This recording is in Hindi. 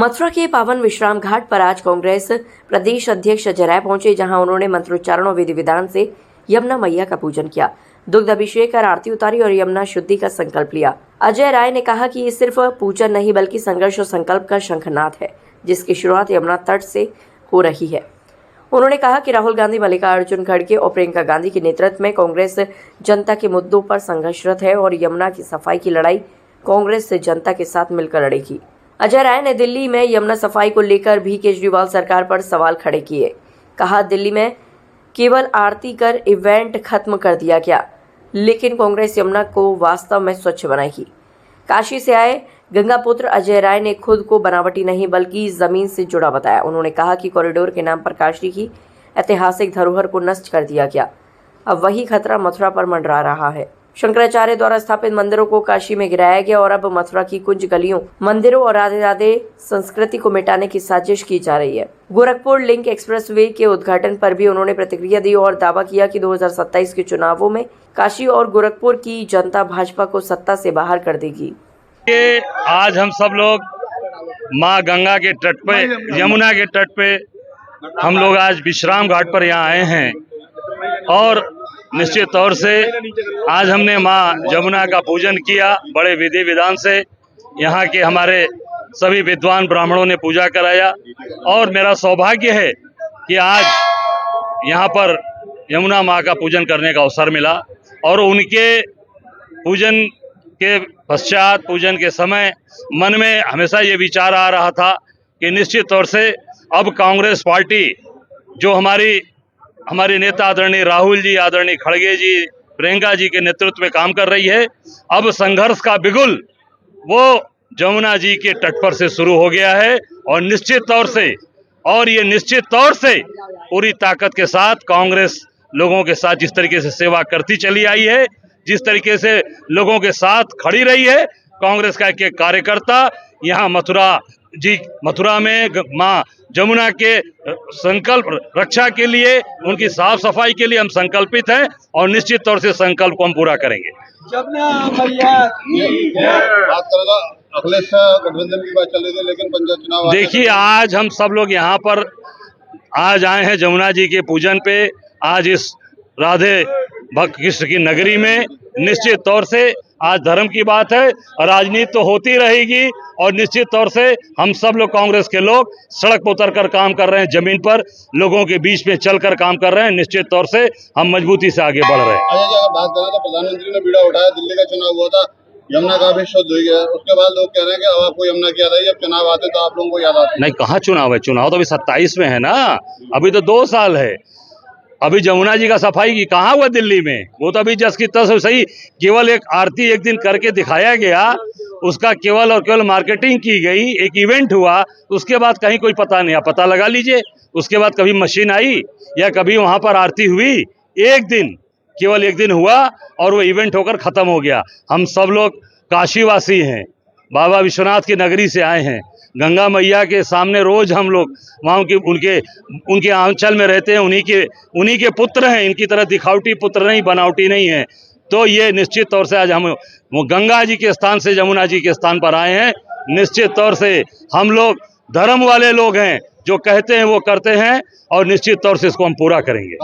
मथुरा के पावन विश्राम घाट पर आज कांग्रेस प्रदेश अध्यक्ष अजय राय पहुंचे, जहां उन्होंने मंत्रोच्चारण और विधि विधान से यमुना मैया का पूजन किया, दुग्ध अभिषेक कर आरती उतारी और यमुना शुद्धि का संकल्प लिया। अजय राय ने कहा कि ये सिर्फ पूजन नहीं बल्कि संघर्ष और संकल्प का शंखनाद है, जिसकी शुरुआत यमुना तट से हो रही है। उन्होंने कहा कि राहुल गांधी, मल्लिकार्जुन खड़गे और प्रियंका गांधी के नेतृत्व में कांग्रेस जनता के मुद्दों पर संघर्षरत है और यमुना की सफाई की लड़ाई कांग्रेस से जनता के साथ मिलकर लड़ेगी। अजय राय ने दिल्ली में यमुना सफाई को लेकर भी केजरीवाल सरकार पर सवाल खड़े किए। कहा, दिल्ली में केवल आरती कर इवेंट खत्म कर दिया गया, लेकिन कांग्रेस यमुना को वास्तव में स्वच्छ बनाएगी। काशी से आए गंगापुत्र अजय राय ने खुद को बनावटी नहीं बल्कि जमीन से जुड़ा बताया। उन्होंने कहा कि कॉरिडोर के नाम पर काशी की ऐतिहासिक धरोहर को नष्ट कर दिया गया। अब वही खतरा मथुरा पर मंडरा रहा है। शंकराचार्य द्वारा स्थापित मंदिरों को काशी में गिराया गया और अब मथुरा की कुछ गलियों, मंदिरों और राधे राधे संस्कृति को मिटाने की साजिश की जा रही है। गोरखपुर लिंक एक्सप्रेसवे के उद्घाटन पर भी उन्होंने प्रतिक्रिया दी और दावा किया कि 2027 के चुनावों में काशी और गोरखपुर की जनता भाजपा को सत्ता से बाहर कर देगी। आज हम सब लोग माँ गंगा के तट पे, यमुना के तट पे हम लोग आज विश्राम घाट पर यहाँ आए हैं और निश्चित तौर से आज हमने माँ यमुना का पूजन किया बड़े विधि विधान से। यहाँ के हमारे सभी विद्वान ब्राह्मणों ने पूजा कराया और मेरा सौभाग्य है कि आज यहाँ पर यमुना माँ का पूजन करने का अवसर मिला और उनके पूजन के पश्चात, पूजन के समय मन में हमेशा ये विचार आ रहा था कि निश्चित तौर से अब कांग्रेस पार्टी जो हमारे नेता आदरणीय राहुल जी, आदरणीय खड़गे जी, प्रियंका जी के नेतृत्व में काम कर रही है, अब संघर्ष का बिगुल वो यमुना जी के तट पर से शुरू हो गया है और ये निश्चित तौर से पूरी ताकत के साथ कांग्रेस लोगों के साथ जिस तरीके से सेवा करती चली आई है, जिस तरीके से लोगों के साथ खड़ी रही है, कांग्रेस का एक कार्यकर्ता यहाँ मथुरा में माँ यमुना के संकल्प रक्षा के लिए, उनकी साफ सफाई के लिए हम संकल्पित हैं और निश्चित तौर से संकल्प को हम पूरा करेंगे। गठबंधन की बात चल रही थी, लेकिन पंचायत चुनाव, देखिए आज हम सब लोग यहाँ पर आज आए हैं यमुना जी के पूजन पे। आज इस राधे भक्त कृष्ण की नगरी में निश्चित तौर से आज धर्म की बात है, राजनीति तो होती रहेगी और निश्चित तौर से हम सब लोग कांग्रेस के लोग सड़क पर उतर कर काम कर रहे हैं, जमीन पर लोगों के बीच में चलकर काम कर रहे हैं। निश्चित तौर से हम मजबूती से आगे बढ़ रहे हैं। अगर बात करें तो प्रधानमंत्री ने बीड़ा उठाया, दिल्ली का चुनाव हुआ था, यमुना का भी शुद्ध हो गया, उसके बाद लोग कह रहे हैं कि अब आपको यमुना की याद आई, जब चुनाव आते तो आप लोगों को याद आती नहीं। कहाँ चुनाव है? चुनाव तो अभी 27 में है ना, अभी तो 2 साल है। अभी यमुना जी का सफाई की कहाँ हुआ दिल्ली में? वो तो अभी जस की तस सही, केवल एक आरती एक दिन करके दिखाया गया, उसका केवल और केवल मार्केटिंग की गई, एक इवेंट हुआ, उसके बाद कहीं कोई पता नहीं। आप पता लगा लीजिए, उसके बाद कभी मशीन आई या कभी वहां पर आरती हुई? केवल एक दिन हुआ और वो इवेंट होकर खत्म हो गया। हम सब लोग काशीवासी हैं, बाबा विश्वनाथ की नगरी से आए हैं, गंगा मैया के सामने रोज हम लोग वहाँ उनके आंचल में रहते हैं, उन्हीं के पुत्र हैं। इनकी तरह दिखावटी पुत्र नहीं, बनावटी नहीं है। तो ये निश्चित तौर से आज हम वो गंगा जी के स्थान से यमुना जी के स्थान पर आए हैं। निश्चित तौर से हम लोग धर्म वाले लोग हैं, जो कहते हैं वो करते हैं और निश्चित तौर से इसको हम पूरा करेंगे।